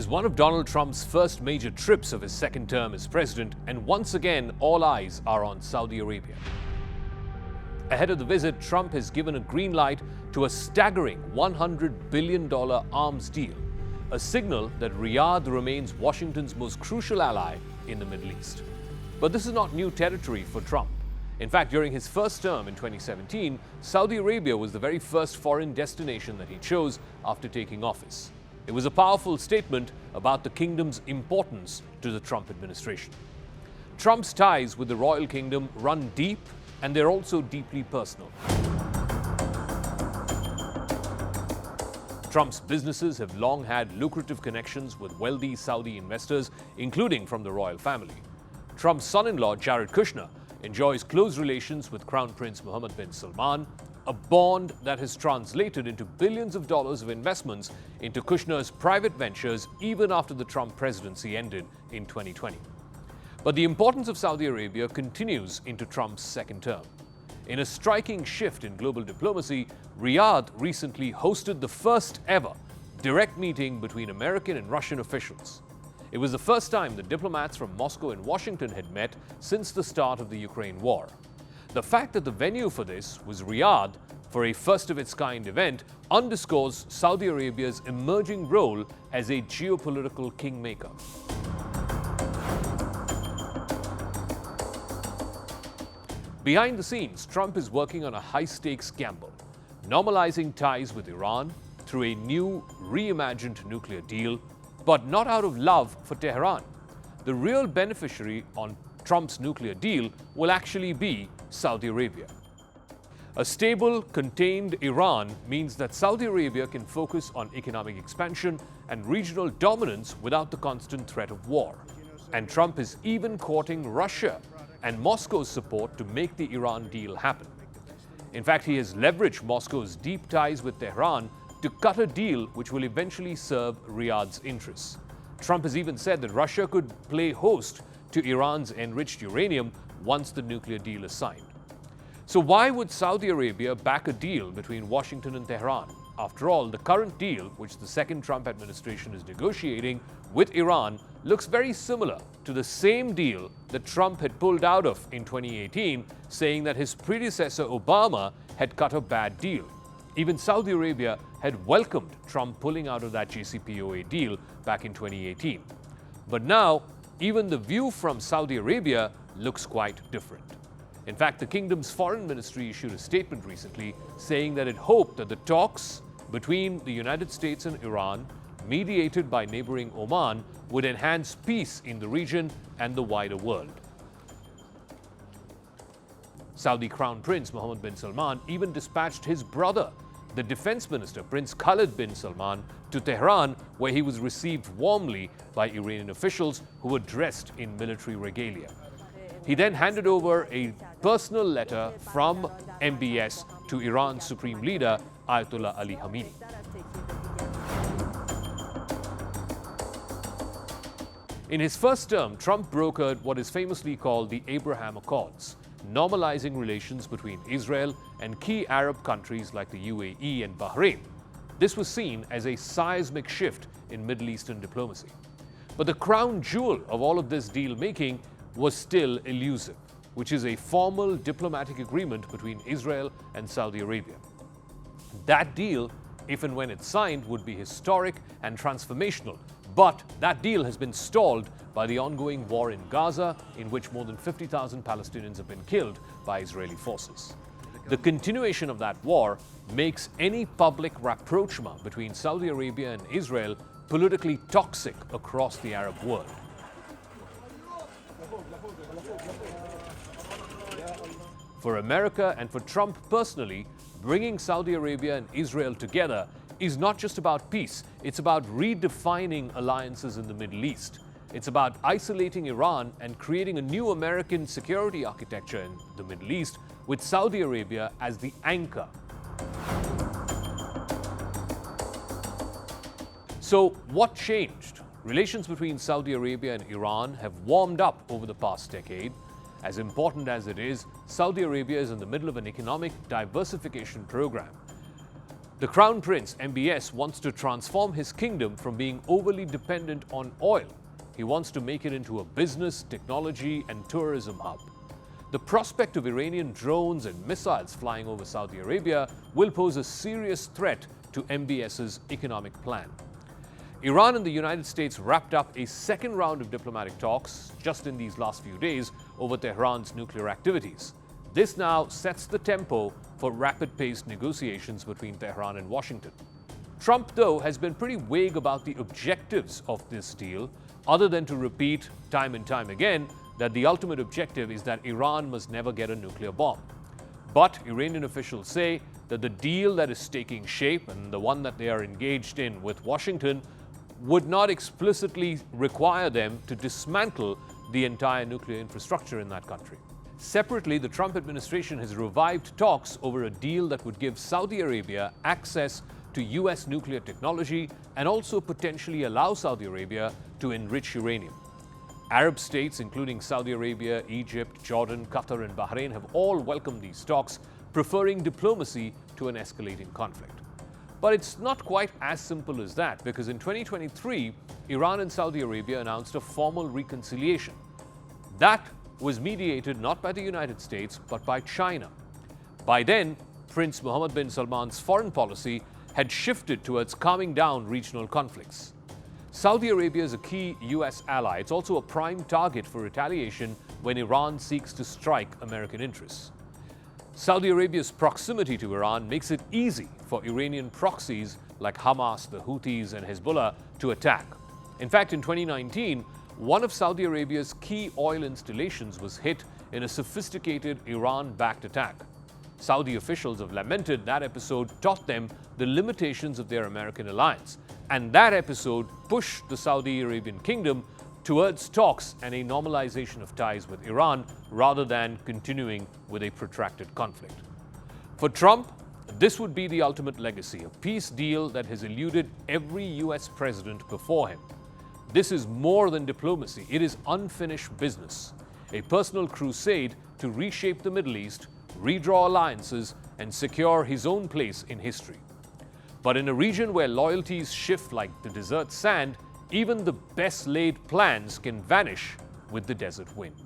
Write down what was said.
is one of Donald Trump's first major trips of his second term as president, and once again, all eyes are on Saudi Arabia. Ahead of the visit, Trump has given a green light to a staggering $100 billion arms deal, a signal that Riyadh remains Washington's most crucial ally in the Middle East. But this is not new territory for Trump. In fact, during his first term in 2017, Saudi Arabia was the very first foreign destination that he chose after taking office. It was a powerful statement about the kingdom's importance to the Trump administration. Trump's ties with the royal kingdom run deep, and they're also deeply personal. Trump's businesses have long had lucrative connections with wealthy Saudi investors, including from the royal family. Trump's son-in-law, Jared Kushner, enjoys close relations with Crown Prince Mohammed bin Salman, a bond that has translated into billions of dollars of investments into Kushner's private ventures even after the Trump presidency ended in 2020. But the importance of Saudi Arabia continues into Trump's second term. In a striking shift in global diplomacy, Riyadh recently hosted the first ever direct meeting between American and Russian officials. It was the first time that diplomats from Moscow and Washington had met since the start of the Ukraine war. The fact that the venue for this was Riyadh for a first-of-its-kind event underscores Saudi Arabia's emerging role as a geopolitical kingmaker. Behind the scenes, Trump is working on a high-stakes gamble, normalizing ties with Iran through a new, reimagined nuclear deal, but not out of love for Tehran. The real beneficiary on Trump's nuclear deal will actually be Saudi Arabia. A stable, contained Iran means that Saudi Arabia can focus on economic expansion and regional dominance without the constant threat of war. And Trump is even courting Russia and Moscow's support to make the Iran deal happen. In fact, he has leveraged Moscow's deep ties with Tehran to cut a deal which will eventually serve Riyadh's interests. Trump has even said that Russia could play host to Iran's enriched uranium once the nuclear deal is signed. So why would Saudi Arabia back a deal between Washington and Tehran? After all, the current deal, which the second Trump administration is negotiating with Iran, looks very similar to the same deal that Trump had pulled out of in 2018, saying that his predecessor Obama had cut a bad deal. Even Saudi Arabia had welcomed Trump pulling out of that JCPOA deal back in 2018. But now, even the view from Saudi Arabia looks quite different. In fact, the kingdom's foreign ministry issued a statement recently saying that it hoped that the talks between the United States and Iran, mediated by neighboring Oman, would enhance peace in the region and the wider world. Saudi Crown Prince Mohammed bin Salman even dispatched his brother, the defense minister, Prince Khalid bin Salman, to Tehran, where he was received warmly by Iranian officials who were dressed in military regalia. He then handed over a personal letter from MBS to Iran's supreme leader, Ayatollah Ali Khamenei. In his first term, Trump brokered what is famously called the Abraham Accords, normalizing relations between Israel and key Arab countries like the UAE and Bahrain. This was seen as a seismic shift in Middle Eastern diplomacy. But the crown jewel of all of this deal-making was still elusive, which is a formal diplomatic agreement between Israel and Saudi Arabia. That deal, if and when it's signed, would be historic and transformational. But that deal has been stalled by the ongoing war in Gaza, in which more than 50,000 Palestinians have been killed by Israeli forces. The continuation of that war makes any public rapprochement between Saudi Arabia and Israel politically toxic across the Arab world. For America and for Trump personally, bringing Saudi Arabia and Israel together is not just about peace, it's about redefining alliances in the Middle East. It's about isolating Iran and creating a new American security architecture in the Middle East with Saudi Arabia as the anchor. So what changed? Relations between Saudi Arabia and Iran have warmed up over the past decade. As important as it is, Saudi Arabia is in the middle of an economic diversification program. The Crown Prince, MBS, wants to transform his kingdom from being overly dependent on oil. He wants to make it into a business, technology, and tourism hub. The prospect of Iranian drones and missiles flying over Saudi Arabia will pose a serious threat to MBS's economic plan. Iran and the United States wrapped up a second round of diplomatic talks just in these last few days over Tehran's nuclear activities. This now sets the tempo for rapid-paced negotiations between Tehran and Washington. Trump, though, has been pretty vague about the objectives of this deal, other than to repeat time and time again that the ultimate objective is that Iran must never get a nuclear bomb. But Iranian officials say that the deal that is taking shape and the one that they are engaged in with Washington would not explicitly require them to dismantle the entire nuclear infrastructure in that country. Separately, the Trump administration has revived talks over a deal that would give Saudi Arabia access to US nuclear technology and also potentially allow Saudi Arabia to enrich uranium. Arab states, including Saudi Arabia, Egypt, Jordan, Qatar, and Bahrain, have all welcomed these talks, preferring diplomacy to an escalating conflict. But it's not quite as simple as that, because in 2023, Iran and Saudi Arabia announced a formal reconciliation. That was mediated not by the United States, but by China. By then, Prince Mohammed bin Salman's foreign policy had shifted towards calming down regional conflicts. Saudi Arabia is a key US ally. It's also a prime target for retaliation when Iran seeks to strike American interests. Saudi Arabia's proximity to Iran makes it easy for Iranian proxies like Hamas, the Houthis, and Hezbollah to attack. In fact, in 2019, one of Saudi Arabia's key oil installations was hit in a sophisticated Iran-backed attack. Saudi officials have lamented that episode taught them the limitations of their American alliance, and that episode pushed the Saudi Arabian kingdom towards talks and a normalization of ties with Iran rather than continuing with a protracted conflict. For Trump, this would be the ultimate legacy, a peace deal that has eluded every US president before him. This is more than diplomacy, it is unfinished business, a personal crusade to reshape the Middle East, redraw alliances, and secure his own place in history. But in a region where loyalties shift like the desert sand, even the best laid plans can vanish with the desert wind.